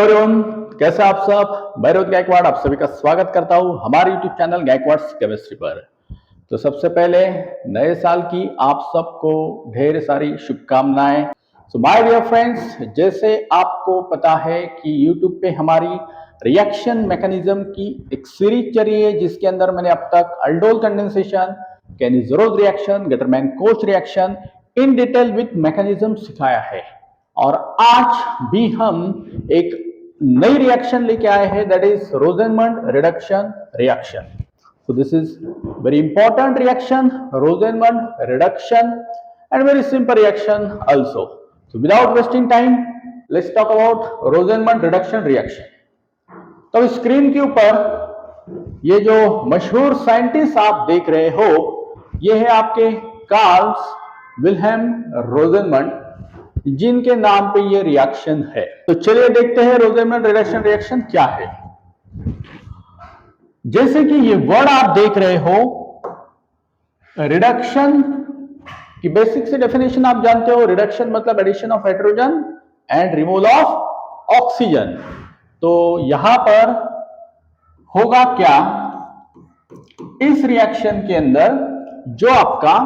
Everyone, कैसे आप सब। मैं रोहित गायकवाड़ आप सभी का स्वागत करता हूं हमारे यूट्यूब चैनल गायकवाड़ केमिस्ट्री पर। तो सबसे पहले नए साल की आप सबको ढेर सारी शुभकामनाएं। सो माय डियर फ्रेंड्स, जैसे आपको पता है कि यूट्यूब पे हमारी रिएक्शन मैकेनिज्म की एक सीरीज चल रही है, जिसके अंदर मैंने अब तक aldol condensation, Cannizzaro reaction, Gattermann Koch reaction in detail with mechanism सिखाया है। और आज भी हम एक नई रिएक्शन लेके आए हैं, that is Rosenmund reduction reaction. So this is very important reaction, Rosenmund reduction, and very simple reaction also. So without wasting time, let's talk about Rosenmund reduction reaction. तो स्क्रीन के ऊपर ये जो मशहूर साइंटिस्ट आप देख रहे हो, ये है आपके कार्ल विल्हेम रोजेनमंड, जिनके नाम पे ये रिएक्शन है। तो चलिए देखते हैं रोजेनमंड रिडक्शन रिएक्शन क्या है। जैसे कि ये वर्ड आप देख रहे हो, रिडक्शन की बेसिक से डेफिनेशन आप जानते हो। रिडक्शन मतलब addition of hydrogen and removal of oxygen. तो यहां पर होगा क्या, इस रिएक्शन के अंदर जो आपका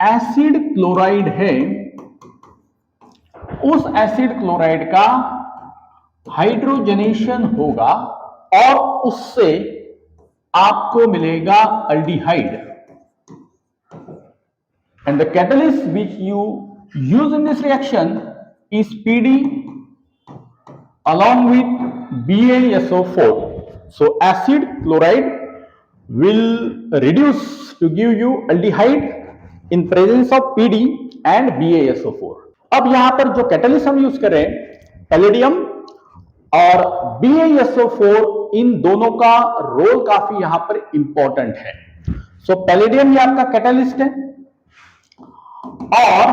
एसिड क्लोराइड है, उस एसिड क्लोराइड का हाइड्रोजनेशन होगा और उससे आपको मिलेगा aldehyde. And the catalyst which you use in this reaction is PD along with BaSO4. So acid chloride will reduce to give you aldehyde in presence of PD and BaSO4. अब यहां पर जो catalyst हम use कर रहे हैं, palladium और BaSO4, इन दोनों का रोल काफी यहां पर इंपॉर्टेंट है। सो पैलेडियम ये आपका कैटलिस्ट है और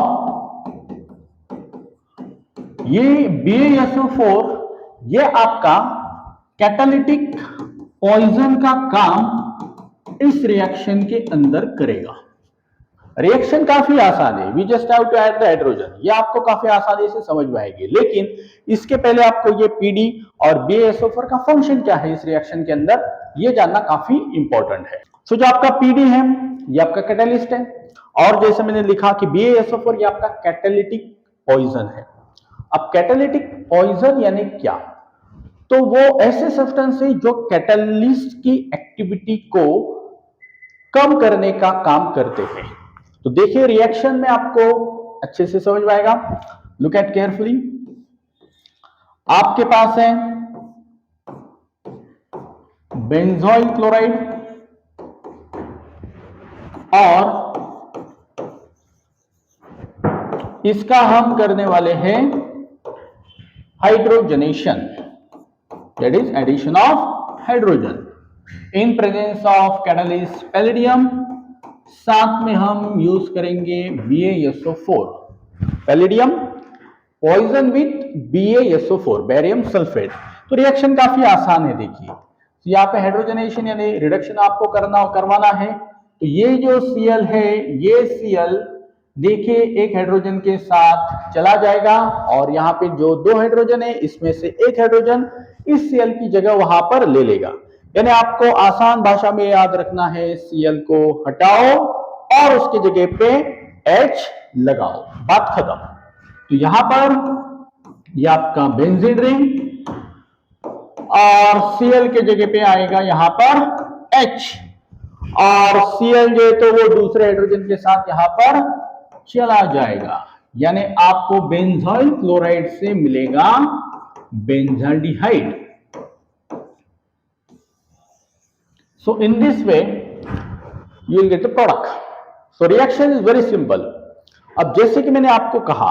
ये BaSO4 ये आपका कैटालिटिक पॉइजन का काम इस रिएक्शन के अंदर करेगा। रिएक्शन काफी आसान है, we just have to add the hydrogen. ये आपको काफी आसानी से समझ में आएगी, लेकिन इसके पहले आपको ये पीडी और BaSO4 का फंक्शन क्या है इस रिएक्शन के अंदर, ये जानना काफी इंपॉर्टेंट है। सो जो आपका पीडी है ये आपका कैटालिस्ट है, और जैसे मैंने लिखा कि BaSO4 ये आपका कैटालिटिक पॉइजन है। अब कैटालिटिक पॉइजन यानी क्या, तो वो ऐसे सब्सटेंस है जो कैटालिस्ट की एक्टिविटी को कम करने का काम करते हैं। तो देखिए रिएक्शन में आपको अच्छे से समझ में आएगा। Look at carefully. आपके पास है बेंजोइल क्लोराइड और इसका हम करने वाले हैं hydrogenation, that is addition of hydrogen in presence of catalyst palladium. साथ में हम यूज करेंगे BaSO4, palladium poison with BaSO4, barium sulphate. तो रिएक्शन काफी आसान है। देखिए तो यहाँ पे हाइड्रोजनेशन यानी रिडक्शन आपको करवाना है। तो ये जो Cl है, ये Cl देखिए एक हाइड्रोजन के साथ चला जाएगा, और यहाँ पे जो दो हाइड्रोजन है इसमें से एक हाइड्रोजन इस Cl की जगह वहां पर ले लेगा। यानी आपको आसान भाषा में याद रखना है, Cl को हटाओ और उसकी जगह पे H लगाओ, बात खत्म। तो यहां पर ये आपका बेंजीन रिंग और Cl के जगह पे आएगा यहां पर H, और Cl जो है तो वो दूसरे हाइड्रोजन के साथ यहां पर चला जाएगा। यानी आपको बेंजोइल क्लोराइड से मिलेगा benzaldehyde. So in this way you will get the product. So reaction is very simple. अब जैसे कि मैंने आपको कहा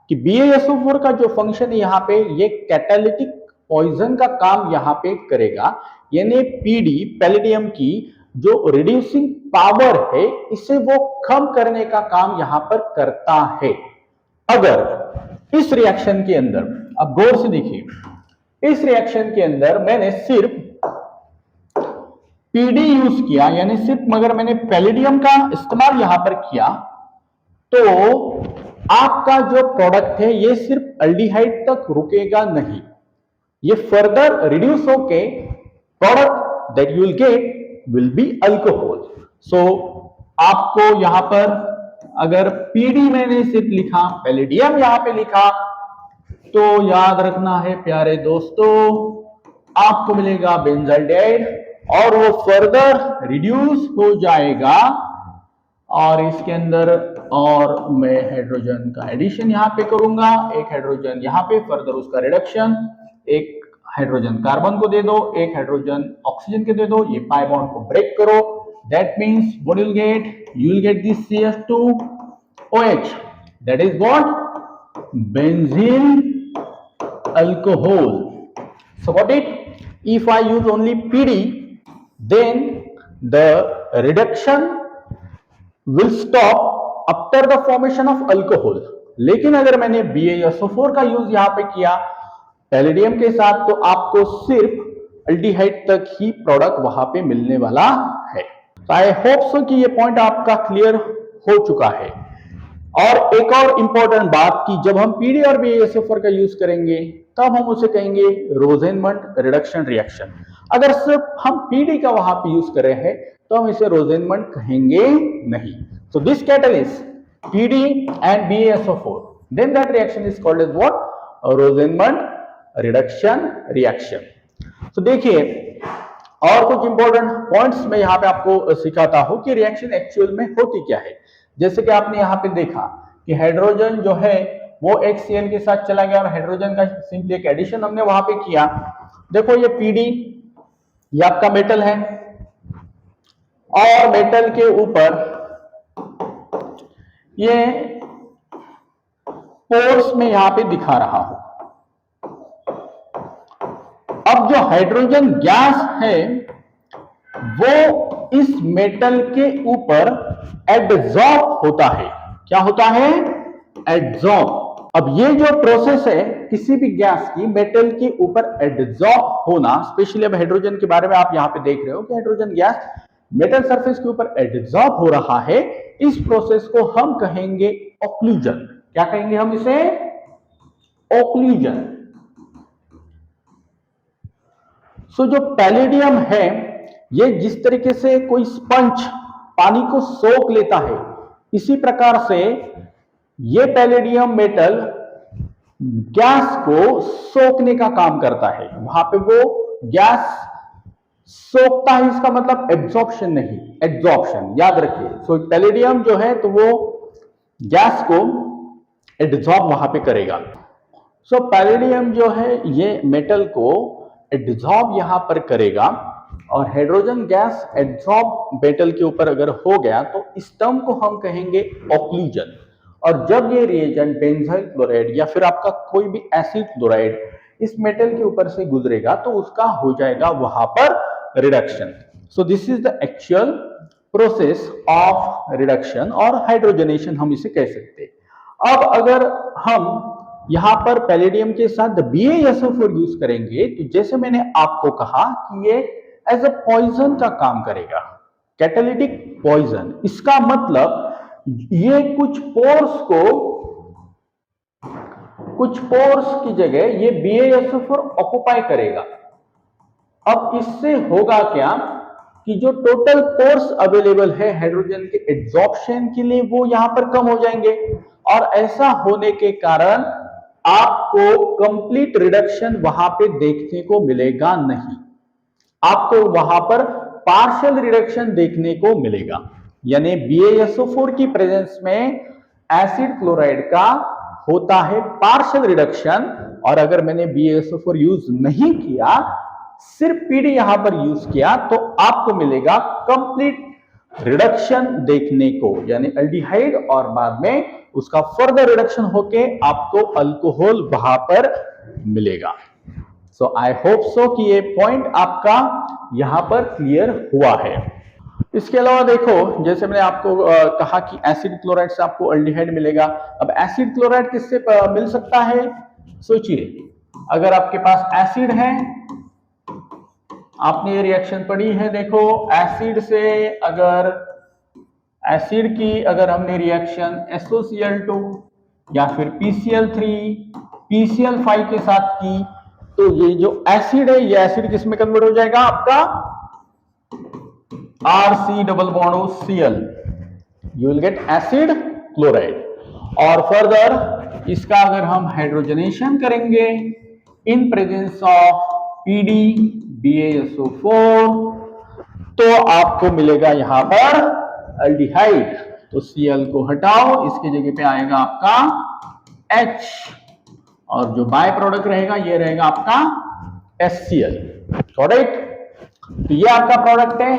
कि BaSO4 का जो फंक्शन है यहाँ पे, ये कैटालिटिक पॉइजन का काम यहाँ पे करेगा। यानी पीडी पैलेडियम की जो रिड्यूसिंग पावर है, इसे वो कम करने का काम यहाँ पर करता है। अगर इस रिएक्शन के अंदर, अब गौर से देखिए, इस रिएक्शन के अंदर मैंने सिर्फ पीडी यूज किया, यानी सिर्फ मगर मैंने पैलेडियम का इस्तेमाल यहां पर किया, तो आपका जो प्रोडक्ट है ये सिर्फ अल्डिहाइड तक रुकेगा नहीं, ये फर्दर रिड्यूस होके product that you will get will be alcohol. So आपको यहां पर अगर पीडी मैंने सिर्फ लिखा, पैलेडियम यहां पे लिखा, तो याद रखना है प्यारे दोस्तों, आपको मिलेगा बेंजाल्डेहाइड और वो फर्दर रिड्यूस हो जाएगा और इसके अंदर और मैं हाइड्रोजन का एडिशन यहां पे करूंगा, एक हाइड्रोजन यहां पे, फर्दर उसका रिडक्शन, एक हाइड्रोजन कार्बन को दे दो, एक हाइड्रोजन ऑक्सीजन के दे दो, ये पाई बॉन्ड को ब्रेक करो, that means what you will get this CH2OH, that is what? Benzene alcohol. So what it? If I use only PD, then the reduction will stop after the formation of alcohol. लेकिन अगर मैंने BaSO4 का use यहां पे किया palladium के साथ, तो आपको सिर्फ अल्डिहाइड तक ही प्रोडक्ट वहां पे मिलने वाला है। आई होप सो कि ये पॉइंट आपका क्लियर हो चुका है। और एक और इंपॉर्टेंट बात कि जब हम पीडी और BaSO4 का यूज करेंगे तब हम उसे कहेंगे रोजेनमंड रिडक्शन रिएक्शन। अगर सिर्फ हम पीडी का वहां पे यूज कर रहे हैं तो हम इसे रोजेनमंड कहेंगे नहीं। So this catalyst PD and BaSO4, then that reaction is called as what? Rosenmund reduction reaction. तो देखिए और कुछ इंपॉर्टेंट पॉइंट्स मैं यहाँ पे आपको सिखाता हूं कि रिएक्शन एक्चुअल में होती क्या है। जैसे कि आपने यहाँ पे देखा कि हाइड्रोजन जो है वो एक Cl के साथ चला गया और हाइड्रोजन का सिंपली एक एडिशन हमने वहां पे किया। देखो ये पीडी ये आपका मेटल है और मेटल के ऊपर ये पोर्स में यहां पे दिखा रहा हूं। अब जो हाइड्रोजन गैस है वो इस मेटल के ऊपर एडजॉर्ब होता है। क्या होता है? एडजॉर्ब। अब ये जो प्रोसेस है किसी भी गैस की मेटल के ऊपर एडजॉर्ब होना, स्पेशली अब हाइड्रोजन के बारे में आप यहां पे देख रहे हो कि हाइड्रोजन गैस मेटल सरफेस के ऊपर एडजॉर्ब हो रहा है, इस प्रोसेस को हम कहेंगे ऑक्लूजन। क्या कहेंगे हम इसे? ऑक्लूजन। सो जो पैलेडियम है ये जिस तरीके से कोई स्पंज पानी को सोख लेता है, इसी प्रकार से ये पैलेडियम मेटल गैस को सोखने का काम करता है। वहां पे वो गैस सोखता है, इसका मतलब एब्जॉर्प्शन नहीं, एडजॉर्प्शन, याद रखिए। सो पैलेडियम जो है तो वो गैस को एडजॉर्ब वहां पे करेगा। सो पैलेडियम जो है ये मेटल को एडजॉर्ब यहां पर करेगा और हाइड्रोजन गैस एडजॉर्ब मेटल के ऊपर अगर हो गया तो इस टर्म को हम कहेंगे ऑक्लूजन। और जब ये रिएजेंट बेंजाइल क्लोराइड या फिर आपका कोई भी एसिड क्लोराइड इस मेटल के ऊपर से गुजरेगा तो उसका हो जाएगा वहां पर reduction. So this is the actual process of reduction और हाइड्रोजनेशन हम इसे कह सकते हैं। अब अगर हम यहां पर पैलेडियम के साथ BaSO4 यूज करेंगे तो जैसे मैंने आपको कहा कि ये एज अ पॉइजन का काम करेगा, कैटालिटिक पॉइजन। इसका मतलब ये कुछ पोर्स की जगह ये BaSO4 ऑक्युपाई करेगा। अब इससे होगा क्या कि जो टोटल पोर्स अवेलेबल है हाइड्रोजन के एड्सॉर्प्शन के लिए वो यहां पर कम हो जाएंगे और ऐसा होने के कारण आपको कंप्लीट रिडक्शन वहां पे देखने को मिलेगा नहीं, आपको वहां पर पार्शियल रिडक्शन देखने को मिलेगा। यानी BaSO4 की प्रेजेंस में एसिड क्लोराइड का होता है पार्शियल रिडक्शन, और अगर मैंने BaSO4 यूज नहीं किया, सिर्फ पीडी यहां पर यूज किया, तो आपको मिलेगा कंप्लीट रिडक्शन देखने को, यानी अल्डिहाइड और बाद में उसका फर्दर रिडक्शन होके आपको अल्कोहल वहां पर मिलेगा। सो आई होप सो कि ये पॉइंट आपका यहां पर क्लियर हुआ है। इसके अलावा देखो जैसे मैंने आपको कहा कि एसिड क्लोराइड से आपको अल्डिहाइड मिलेगा। अब एसिड क्लोराइड किससे मिल सकता है? सोचिए, अगर आपके पास एसिड है, आपने ये रिएक्शन पढ़ी है, देखो एसिड से अगर एसिड की अगर हमने रिएक्शन SOCl2 या फिर PCl3 PCl5 के साथ की तो ये जो एसिड है, ये एसिड किस में कन्वर्ट हो जाएगा आपका RC double bond O Cl, you will get acid chloride. और फर्दर इसका अगर हम हाइड्रोजनेशन करेंगे इन प्रेजेंस ऑफ PDBaSO4 तो आपको मिलेगा यहां पर एल्डिहाइड। तो Cl को हटाओ, इसकी जगह पे आएगा आपका H, और जो बाय प्रोडक्ट रहेगा ये रहेगा आपका HCl। करेक्ट? तो ये आपका प्रोडक्ट है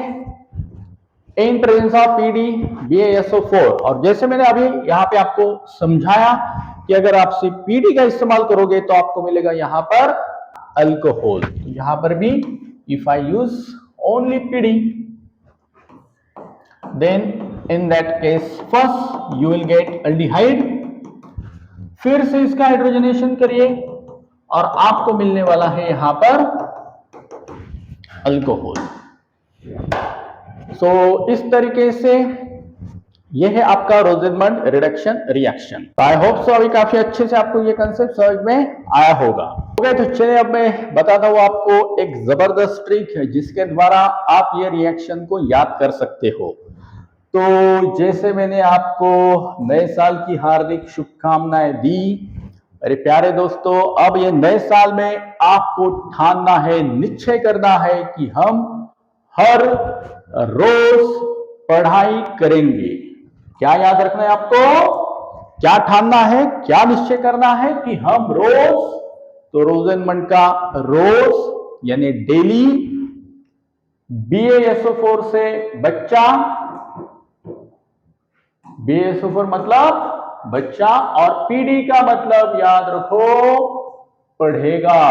इन प्रेजेंस ऑफ PDBaSO4। और जैसे मैंने अभी यहाँ पे आपको समझाया कि अगर आप सिर्फ PD का इस्तेमाल करोगे तो आपको मिलेगा यहाँ पर अल्कोहल। तो यहाँ पर भी if I use only PD, then in that case first you will get aldehyde, फिर से इसका हाइड्रोजनेशन करिए और आपको मिलने वाला है यहां पर अल्कोहल। सो इस तरीके से यह है आपका Rosenmund reduction reaction. I hope so अभी काफी अच्छे से आपको ये कंसेप्ट समझ में आया होगा। ओके, तो चलिए अब मैं बताता हूं आपको एक जबरदस्त ट्रिक है जिसके द्वारा आप ये रिएक्शन को याद कर सकते हो। तो जैसे मैंने आपको नए साल की हार्दिक शुभकामनाएं दी, अरे प्यारे दोस्तों, अब ये नए साल में आपको ठानना है, निश्चय करना है कि हम हर रोज पढ़ाई करेंगे। क्या याद रखना है आपको? क्या ठानना है, क्या निश्चय करना है कि हम रोज, तो रोजेनमंड का रोज यानी डेली, BaSO4 से बच्चा, BaSO4 मतलब बच्चा, और PD का मतलब याद रखो पढ़ेगा।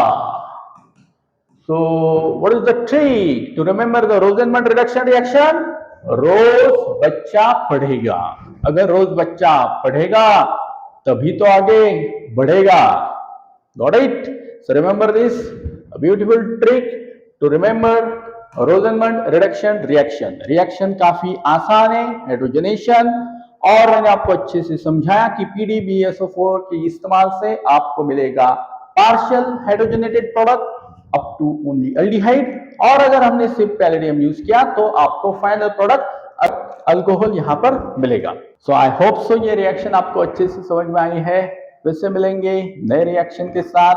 So what is the trick to remember the Rosenmund reduction reaction? रोज बच्चा पढ़ेगा। अगर रोज बच्चा पढ़ेगा तभी तो आगे बढ़ेगा। Got it? So remember this beautiful trick to remember Rosenmund reduction reaction. Reaction काफी आसान है, हाइड्रोजनेशन, और मैंने आपको अच्छे से समझाया कि PDBaSO4 के इस्तेमाल से आपको मिलेगा partial hydrogenated product up to only aldehyde, और अगर हमने सिर्फ पैलेडियम यूज किया तो आपको फाइनल प्रोडक्ट अल्कोहल यहां पर मिलेगा। सो आई होप सो ये रिएक्शन आपको अच्छे से समझ में आई है। फिर से मिलेंगे नए रिएक्शन के साथ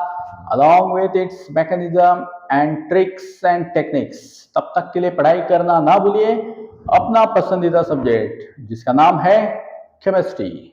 along with its mechanism and tricks and techniques। तब तक के लिए पढ़ाई करना ना भूलिए, अपना पसंदीदा सब्जेक्ट जिसका नाम है केमिस्ट्री।